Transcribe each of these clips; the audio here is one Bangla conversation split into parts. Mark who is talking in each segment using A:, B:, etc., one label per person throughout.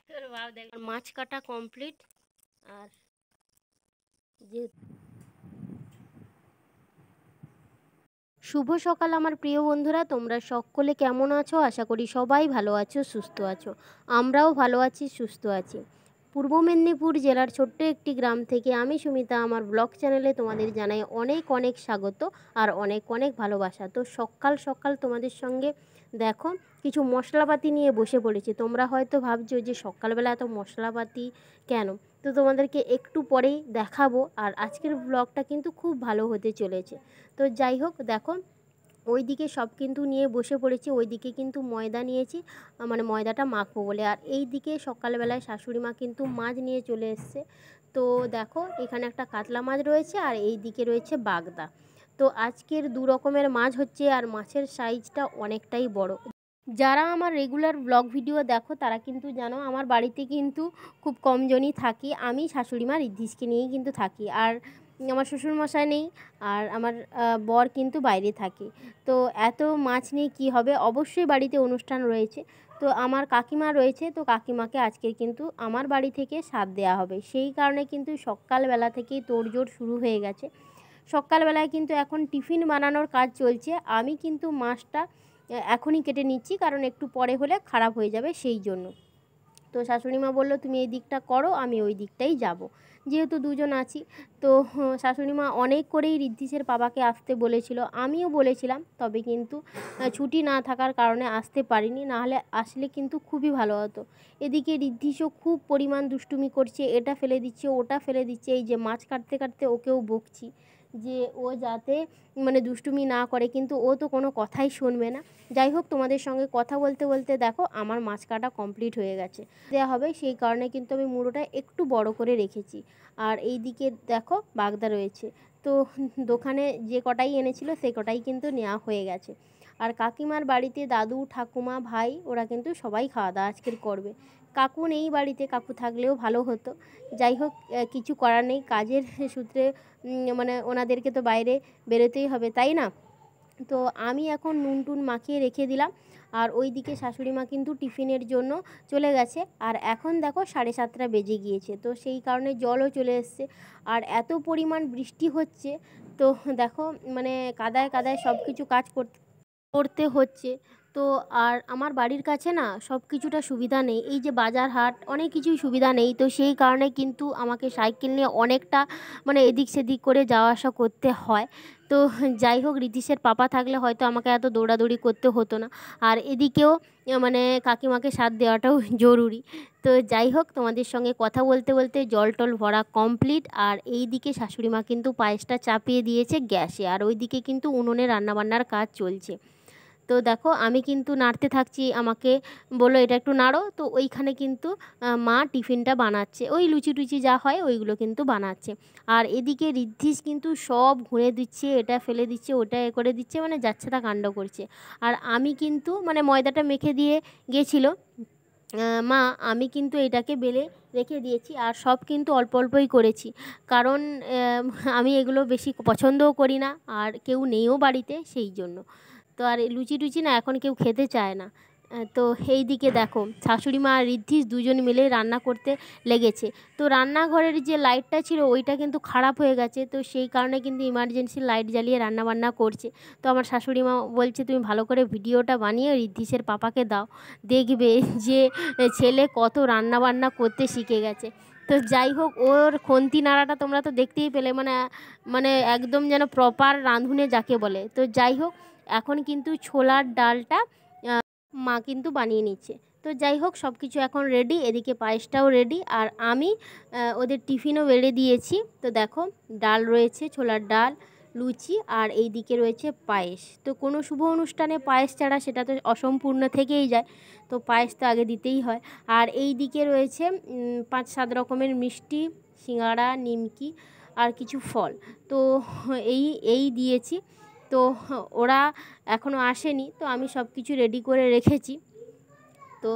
A: তোর বাপ দেখ মাছ কাটা কমপ্লিট। আর যে শুভ সকাল আমার প্রিয় বন্ধুরা, তোমরা সকলে কেমন আছো? আশা করি সবাই ভালো আছো, সুস্থ আছো। আমরাও ভালো আছি, সুস্থ আছি। পূর্ব মেদিনীপুর জেলার ছোট্ট একটি গ্রাম থেকে আমি সুমিতা আমার ব্লগ চ্যানেলে তোমাদের জানাই অনেক অনেক স্বাগত আর অনেক অনেক ভালোবাসা। তো সকাল সকাল তোমাদের সঙ্গে দেখো কিছু মশলাপাতি নিয়ে বসে পড়েছি। তোমরা হয়তো ভাবছো যে সকালবেলা এত মশলাপাতি কেন, তো তোমাদেরকে একটু পরেই দেখাবো। আর আজকের ব্লগটা কিন্তু খুব ভালো হতে চলেছে। তো যাই হোক, দেখো ওইদিকে সব কিন্তু নিয়ে বসে পড়েছি। ওইদিকে কিন্তু ময়দা নিয়েছি, মানে ময়দাটা মাখবো বলে। আর এই দিকে সকালবেলায় শাশুড়ি মা কিন্তু মাছ নিয়ে চলে এসছে। তো দেখো এখানে একটা কাতলা মাছ রয়েছে আর এই দিকে রয়েছে বাগদা। তো আজকের দু রকমের মাছ হচ্ছে আর মাছের সাইজটা অনেকটাই বড়। যারা আমার রেগুলার ব্লগ ভিডিও দেখো তারা কিন্তু জানো আমার বাড়িতে কিন্তু খুব কমজনই থাকি। আমি শাশুড়ি মা ঋদ্ধিষকে নিয়েই কিন্তু থাকি। আর আমার শ্বশুরমশাই নেই, আর আমার বর কিন্তু বাইরে থাকে। তো এত মাছ নিয়ে কী হবে, অবশ্যই বাড়িতে অনুষ্ঠান রয়েছে। তো আমার কাকিমা রয়েছে, তো কাকিমাকে আজকে কিন্তু আমার বাড়ি থেকে স্বাদ দেওয়া হবে। সেই কারণে কিন্তু সকালবেলা থেকেই তোড়জোড় শুরু হয়ে গেছে। সকালবেলায় কিন্তু এখন টিফিন বানানোর কাজ চলছে। আমি কিন্তু মাছটা এখনই কেটে নিচ্ছি, কারণ একটু পরে হলে খারাপ হয়ে যাবে সেই জন্য। তো শাশুড়ি মা বললো তুমি এই দিকটা করো, আমি ওই দিকটাই যাব, যেহেতু দুজন আছি। তো শাশুড়ি মা অনেক করেই ঋদ্ধিষের বাবাকে আসতে বলেছিল, আমিও বলেছিলাম, তবে কিন্তু ছুটি না থাকার কারণে আসতে পারিনি। নাহলে আসলে কিন্তু খুবই ভালো হতো। এদিকে ঋদ্ধিষও খুব পরিমাণ দুষ্টুমি করছে, এটা ফেলে দিচ্ছে ওটা ফেলে দিচ্ছে। এই যে মাছ কাটতে কাটতে ওকেও বকছি যে ও যাতে মানে দুষ্টুমি না করে, কিন্তু ও তো কোনো কথাই শুনবে না। যাই হোক, তোমাদের সঙ্গে কথা বলতে বলতে দেখো আমার মাছ কাটা কমপ্লিট হয়ে গেছে। দেওয়া হবে সেই কারণে কিন্তু আমি মুড়োটা একটু বড় করে রেখেছি। আর এই দিকে দেখো বাগদা রয়েছে। তো দোকানে যে কটাই এনেছিল সেই কটাই কিন্তু নেওয়া হয়ে গেছে। আর কাকিমার বাড়িতে দাদু ঠাকুমা ভাই ওরা কিন্তু সবাই খাওয়া দাওয়া আজকের করবে। কাকু নেই বাড়িতে, কাকু থাকলেও ভালো হতো। যাই হোক, কিছু করার নেই, কাজের সূত্রে মানে ওনাদেরকে তো বাইরে বেরোতেই হবে, তাই না? তো আমি এখন নুন টুন মাখিয়ে রেখে দিলাম। আর ওই দিকে শাশুড়ি মা কিন্তু টিফিনের জন্য চলে গেছে। আর এখন দেখো 7:30 বেজে গিয়েছে, তো সেই কারণে জলও চলে এসছে। আর এত পরিমাণ বৃষ্টি হচ্ছে, তো দেখো মানে কাদায় কাদায় সব কিছু কাজ করতে হচ্ছে। তো আর আমার বাড়ির কাছে না সব কিছুটা সুবিধা নেই, এই যে বাজার হাট অনেক কিছুই সুবিধা নেই। তো সেই কারণে কিন্তু আমাকে সাইকেল নিয়ে অনেকটা মানে এদিক সেদিক করে যাওয়া আসা করতে হয়। তো যাই হোক, ঋদ্ধিষের পাপা থাকলে হয়তো আমাকে এত দৌড়াদৌড়ি করতে হতো না। আর এদিকেও মানে কাকিমাকে সাথ দেওয়াটাও জরুরি। তো যাই হোক, তোমাদের সঙ্গে কথা বলতে বলতে জল টল ভরা কমপ্লিট। আর এই দিকে শাশুড়ি মা কিন্তু পায়েসটা চাপিয়ে দিয়েছে গ্যাসে, আর ওই দিকে কিন্তু উনুনে রান্নাবান্নার কাজ চলছে। তো দেখো আমি কিন্তু নাড়তে থাকছি, আমাকে বললো এটা একটু নাড়ো। তো ওইখানে কিন্তু মা টিফিনটা বানাচ্ছে, ওই লুচি টুচি যা হয় ওইগুলো কিন্তু বানাচ্ছে। আর এদিকে ঋদ্ধিষ কিন্তু সব ঘুরে দিচ্ছে, এটা ফেলে দিচ্ছে ওটা এ করে দিচ্ছে, মানে যাচ্ছে তা কাণ্ড করছে। আর আমি কিন্তু মানে ময়দাটা মেখে দিয়ে গেছিলো মা, আমি কিন্তু এটাকে বেলে রেখে দিয়েছি। আর সব কিন্তু অল্প অল্পই করেছি, কারণ আমি এগুলো বেশি পছন্দও করি না, আর কেউ নেইও বাড়িতে সেই জন্য। তো আর লুচি টুচি না এখন কেউ খেতে চায় না। তো এই দিকে দেখো শাশুড়ি মা আর ঋদ্ধিষ দুজন মিলে রান্না করতে লেগেছে। তো রান্নাঘরের যে লাইটটা ছিল ওইটা কিন্তু খারাপ হয়ে গেছে, তো সেই কারণে কিন্তু ইমার্জেন্সি লাইট জ্বালিয়ে রান্নাবান্না করছে। তো আমার শাশুড়ি মা বলছে তুমি ভালো করে ভিডিওটা বানিয়ে ঋদ্ধিষের পাপাকে দাও, দেখবে যে ছেলে কত রান্নাবান্না করতে শিখে গেছে। তো যাই হোক, ওর খুন্তি নাড়াটা তোমরা তো দেখতেই পেলে, মানে মানে একদম যেন প্রপার রাঁধুনে যাকে বলে। তো যাই হোক, এখন কিন্তু ছোলার ডালটা মা কিন্তু বানিয়ে নিচ্ছে। তো যাই হোক, সব কিছু এখন রেডি, এদিকে পায়েসটাও রেডি। আর আমি ওদের টিফিনও বেড়ে দিয়েছি। তো দেখো ডাল রয়েছে, ছোলার ডাল, লুচি, আর এই দিকে রয়েছে পায়েস। তো কোনো শুভ অনুষ্ঠানে পায়েস ছাড়া সেটা তো অসম্পূর্ণ থেকেই যায়, তো পায়েস তো আগে দিতেই হয়। আর এই দিকে রয়েছে 5-7 রকমের মিষ্টি, সিঙ্গাড়া, নিমকি আর কিছু ফল। তো এই এই দিয়েছি। তো ওরা এখনও আসেনি, তো আমি সব কিছু রেডি করে রেখেছি। তো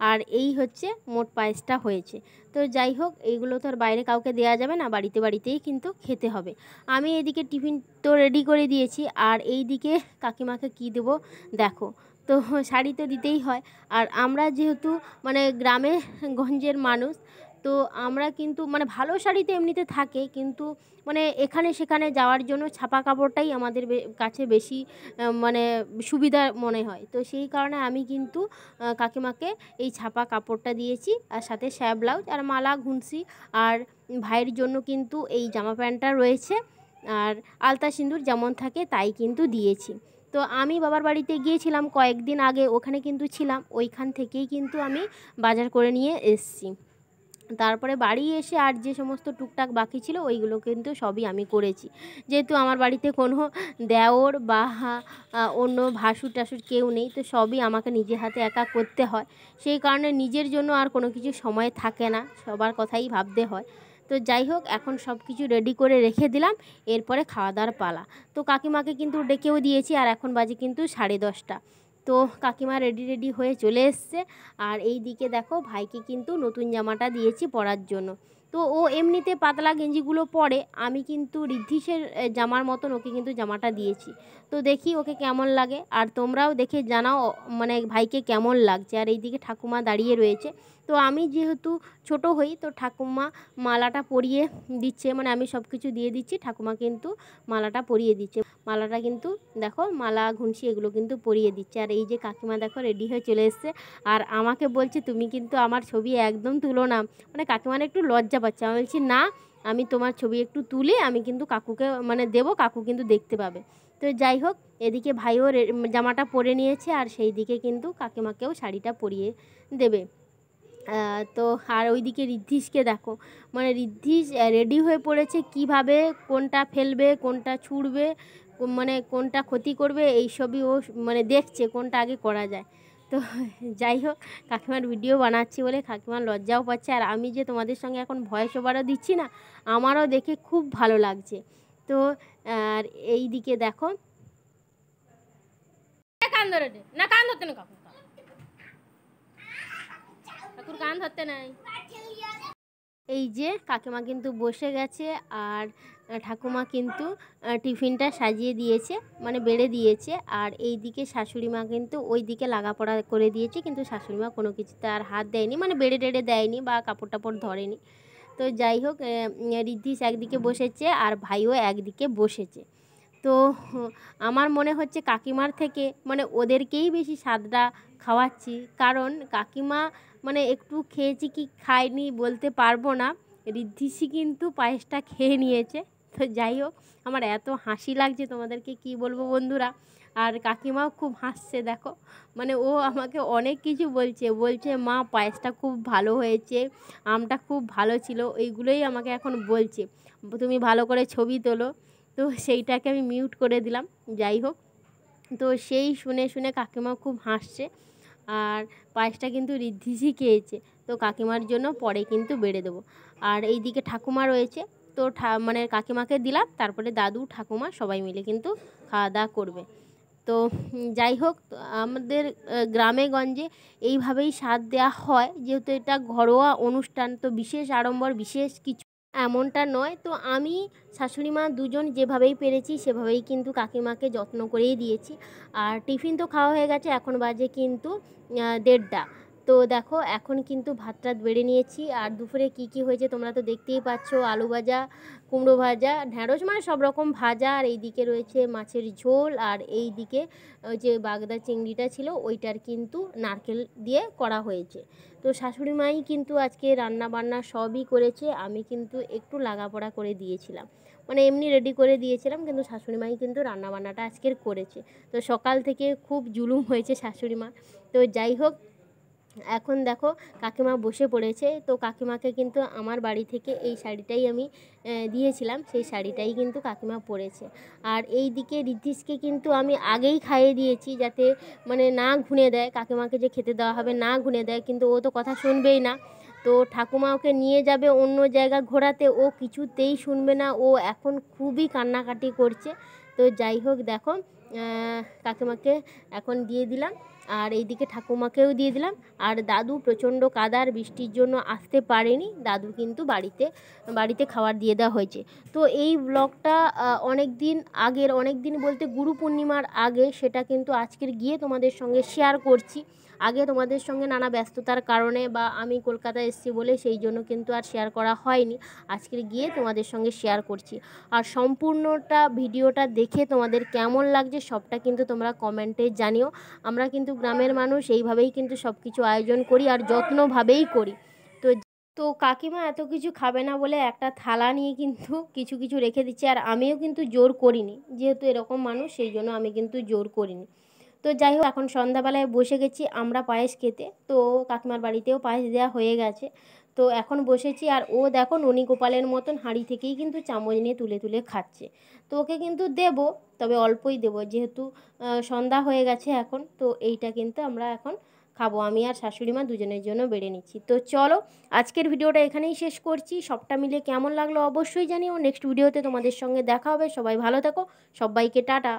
A: আর এই হচ্ছে মোট পায়েসটা হয়েছে। তো যাই হোক, এইগুলো তো আর বাইরে কাউকে দেওয়া যাবে না, বাড়িতে বাড়িতেই কিন্তু খেতে হবে। আমি এদিকে টিফিন তো রেডি করে দিয়েছি। আর এই দিকে কাকিমাকে কী দেবো দেখো, তো শাড়ি তো দিতেই হয়। আর আমরা যেহেতু মানে গ্রামে গঞ্জের মানুষ, তো আমরা কিন্তু মানে ভালো শাড়ি তো এমনিতে থাকে, কিন্তু মানে এখানে সেখানে যাওয়ার জন্য ছাপা কাপড়টাই আমাদের কাছে বেশি মানে সুবিধা মনে হয়। তো সেই কারণে আমি কিন্তু কাকিমাকে এই ছাপা কাপড়টা দিয়েছি, আর সাথে স্যা ব্লাউজ আর মালা ঘুনসি, আর ভাইয়ের জন্য কিন্তু এই জামা প্যান্টটা রয়েছে, আর আলতা সিঁদুর যেমন থাকে তাই কিন্তু দিয়েছি। তো আমি বাবার বাড়িতে গিয়েছিলাম কয়েকদিন আগে, ওখানে কিন্তু ছিলাম, ওইখান থেকেই কিন্তু আমি বাজার করে নিয়ে এসেছি। তারপরে বাড়ি এসে আর যে সমস্ত টুকটাক বাকি ছিল ওইগুলো কিন্তু সবই আমি করেছি, যেহেতু আমার বাড়িতে কোনো দেওর বা অন্য ভাসুর টাসুর কেউ নেই, তো সবই আমাকে নিজে হাতে একা করতে হয়। সেই কারণে নিজের জন্য আর কোনো কিছু সময় থাকে না, সবার কথাই ভাবতে হয়। তো যাই হোক, এখন সব কিছু রেডি করে রেখে দিলাম, এরপরে খাওয়া দাওয়ার পালা। তো কাকিমাকে কিন্তু ডেকেও দিয়েছি, আর এখন বাজে কিন্তু 10:30। তো কাকিমা রেডি হয়ে চলে এসছে। আর এই দিকে দেখো, ভাইকে কিন্তু নতুন জামাটা দিয়েছি পরার জন্য। তো ও এমনিতে পাতলা গেঞ্জিগুলো পরে, আমি কিন্তু রিদ্ধিসের জামার মতন ওকে কিন্তু জামাটা দিয়েছি। তো দেখি ওকে কেমন লাগে, আর তোমরাও দেখে জানাও মানে ভাইকে কেমন লাগছে। আর এই দিকে ঠাকুমা দাঁড়িয়ে রয়েছে। তো আমি যেহেতু ছোট হই, তো ঠাকুমা মালাটা পরিয়ে দিচ্ছে, মানে আমি সব কিছু দিয়ে দিচ্ছি, ঠাকুমা কিন্তু মালাটা পরিয়ে দিচ্ছে। মালাটা কিন্তু দেখো, মালা ঘুনসি এগুলো কিন্তু পরিয়ে দিচ্ছে। আর এই যে কাকিমা দেখো রেডি হয়ে চলে এসছে, আর আমাকে বলছে তুমি কিন্তু আমার ছবি একদম তুলো না, মানে কাকিমার একটু লজ্জা পাচ্ছে। আমি বলছি না, আমি তোমার ছবি একটু তুলে আমি কিন্তু কাকুকে মানে দেবো, কাকু কিন্তু দেখতে পাবে। তো যাই হোক, এদিকে ভাইও জামাটা পরে নিয়েছে, আর সেই দিকে কিন্তু কাকিমাকেও শাড়িটা পরিয়ে দেবে। তো আর ওইদিকে ঋদ্ধিষকে দেখো, মানে ঋদ্ধিষ রেডি হয়ে পড়েছে, কিভাবে কোনটা ফেলবে, কোনটা ছুঁড়বে, মানে কোনটা ক্ষতি করবে, এইসবই ও মানে দেখছে কোনটা আগে করা যায়। তো যাই হোক, কাকিমার ভিডিও বানাচ্ছি বলে কাকিমার লজ্জাও পাচ্ছে, আর আমি যে তোমাদের সঙ্গে এখন ভয়েস ওভারও দিচ্ছি না, আমারও দেখে খুব ভালো লাগছে। তো আর এই দিকে দেখো, কান ধরে না, কান ধরতে না, কাকুর কান ধরতে নাই। এই যে কাকিমা কিন্তু বসে গেছে, আর ঠাকুমা কিন্তু টিফিনটা সাজিয়ে দিয়েছে, মানে বেড়ে দিয়েছে। আর এই দিকে শাশুড়ি মা কিন্তু ওই দিকে লাগাপড়া করে দিয়েছে, কিন্তু শাশুড়ি মা কোনো কিছুতে আর হাত দেয়নি, মানে বেড়ে টেড়ে দেয়নি বা কাপড় টাপড় ধরেনি। তো যাই হোক, ঋদ্ধিষ একদিকে বসেছে আর ভাইও একদিকে বসেছে। তো আমার মনে হচ্ছে কাকিমার থেকে মানে ওদেরকেই বেশি স্বাদটা খাওয়াচ্ছি, কারণ কাকিমা মানে একটু খেয়েছি কি খায়নি বলতে পারবো না, ঋদ্ধিষী কিন্তু পায়েসটা খেয়ে নিয়েছে। তো যাই হোক, আমার এত হাসি লাগছে তোমাদেরকে কি বলবো বন্ধুরা। আর কাকিমাও খুব হাসছে দেখো, মানে ও আমাকে অনেক কিছু বলছে মা পায়েসটা খুব ভালো হয়েছে, আমটা খুব ভালো ছিল, এইগুলোই আমাকে এখন বলছে, তুমি ভালো করে ছবি তোলো। তো সেইটাকে আমি মিউট করে দিলাম। যাই হোক, তো সেই শুনে শুনে কাকিমা খুব হাসছে। আর পায়েসটা কিন্তু ঋদ্ধিষই খেয়েছে, তো কাকিমার জন্য পরে কিন্তু বেড়ে দেবো। আর এই দিকে ঠাকুমা রয়েছে, তো মানে কাকিমাকে দিলাম, তারপরে দাদু ঠাকুমা সবাই মিলে কিন্তু খাওয়া দাওয়া করবে। তো যাই হোক, আমাদের গ্রামে গঞ্জে এইভাবেই স্বাদ দেওয়া হয়, যেহেতু এটা ঘরোয়া অনুষ্ঠান, তো বিশেষ আড়ম্বর বিশেষ কিছু এমনটা নয়। তো আমি শাশুড়ি মা দুজন যেভাবেই পেরেছি সেভাবেই কিন্তু কাকিমাকে যত্ন করেই দিয়েছি। আর টিফিন তো খাওয়া হয়ে গেছে, এখন বাজে কিন্তু 1:30। তো দেখো, এখন কিন্তু ভাত টাত বেড়ে নিয়েছি। আর দুপুরে কি কি হয়েছে তোমরা তো দেখতেই পাচ্ছ, আলু ভাজা, কুমড়ো ভাজা, ঢ্যাঁড়স, মানে সব রকম ভাজা। আর এই দিকে রয়েছে মাছের ঝোল, আর এই দিকে ওই যে বাগদা চিংড়িটা ছিল ওইটার কিন্তু নারকেল দিয়ে করা হয়েছে। তো শাশুড়ি মাই কিন্তু আজকে রান্না বান্না সবই করেছে, আমি কিন্তু একটু লাগাপড়া করে দিয়েছিলাম, মানে এমনি রেডি করে দিয়েছিলাম, কিন্তু শাশুড়ি মাই কিন্তু রান্না বান্নাটা আজকের করেছে। তো সকাল থেকে খুব জুলুম হয়েছে শাশুড়ি মা। তো যাই হোক, এখন দেখো কাকিমা বসে পড়েছে। তো কাকিমাকে কিন্তু আমার বাড়ি থেকে এই শাড়িটাই আমি দিয়েছিলাম, সেই শাড়িটাই কিন্তু কাকিমা পরেছে। আর এই দিকে ঋদ্ধিষকে কিন্তু আমি আগেই খাইয়ে দিয়েছি, যাতে মানে না ঘুনে দেয়, কাকিমাকে যে খেতে দেওয়া হবে না ঘুনে দেয়, কিন্তু ও তো কথা শুনবেই না। তো ঠাকুমা ওকে নিয়ে যাবে অন্য জায়গা ঘোরাতে, ও কিছুতেই শুনবে না, ও এখন খুবই কান্নাকাটি করছে। তো যাই হোক দেখো, কাকিমাকে এখন দিয়ে দিলাম। আর এইদিকে ঠাকুমাকেও দিয়ে দিলাম। আর দাদু প্রচণ্ড কাদার বৃষ্টির জন্য আসতে পারেনি, দাদু কিন্তু বাড়িতে খাবার দিয়ে দেওয়া হয়েছে। তো এই ব্লগটা অনেক দিন বলতে গুরু পূর্ণিমার আগে, সেটা কিন্তু আজকের গিয়ে তোমাদের সঙ্গে শেয়ার করছি। আগে তোমাদের সঙ্গে নানা ব্যস্ততার কারণে বা আমি কলকাতায় এসেছি বলে সেই জন্য কিন্তু আর শেয়ার করা হয়নি, আজকের গিয়ে তোমাদের সঙ্গে শেয়ার করছি। আর সম্পূর্ণটা ভিডিওটা দেখে তোমাদের কেমন লাগছে সবটা কিন্তু তোমরা কমেন্টে জানিও। আমরা কিন্তু গ্রামের মানুষ, এইভাবেই কিন্তু সব কিছু আয়োজন করি আর যত্নভাবেই করি। তো কাকিমা এত কিছু খাবে না বলে একটা থালা নিয়ে কিন্তু কিছু কিছু রেখে দিচ্ছে, আর আমিও কিন্তু জোর করিনি, যেহেতু এরকম মানুষ সেই জন্য আমি কিন্তু জোর করিনি। তো যাই হোক, এখন সন্ধ্যাবেলায় বসে গেছি আমরা পায়েস খেতে। তো কাকিমার বাড়িতেও পায়েস দেওয়া হয়ে গেছে। তো এখন বসেছি, আর ও দেখো ননী গোপালের মতন হাঁড়ি থেকেই কিন্তু চামচ নিয়ে তুলে তুলে খাচ্ছে। তো ওকে কিন্তু দেবো, তবে অল্পই দেবো, যেহেতু সন্ধ্যা হয়ে গেছে এখন। তো এইটা কিন্তু আমরা এখন খাবো, আমি আর শাশুড়ি মা দুজনের জন্য বেড়ে নিচ্ছি। তো চলো, আজকের ভিডিওটা এখানেই শেষ করছি। সবটা মিলে কেমন লাগলো অবশ্যই জানিও। নেক্সট ভিডিওতে তোমাদের সঙ্গে দেখা হবে। সবাই ভালো থেকো, সবাইকে টাটা।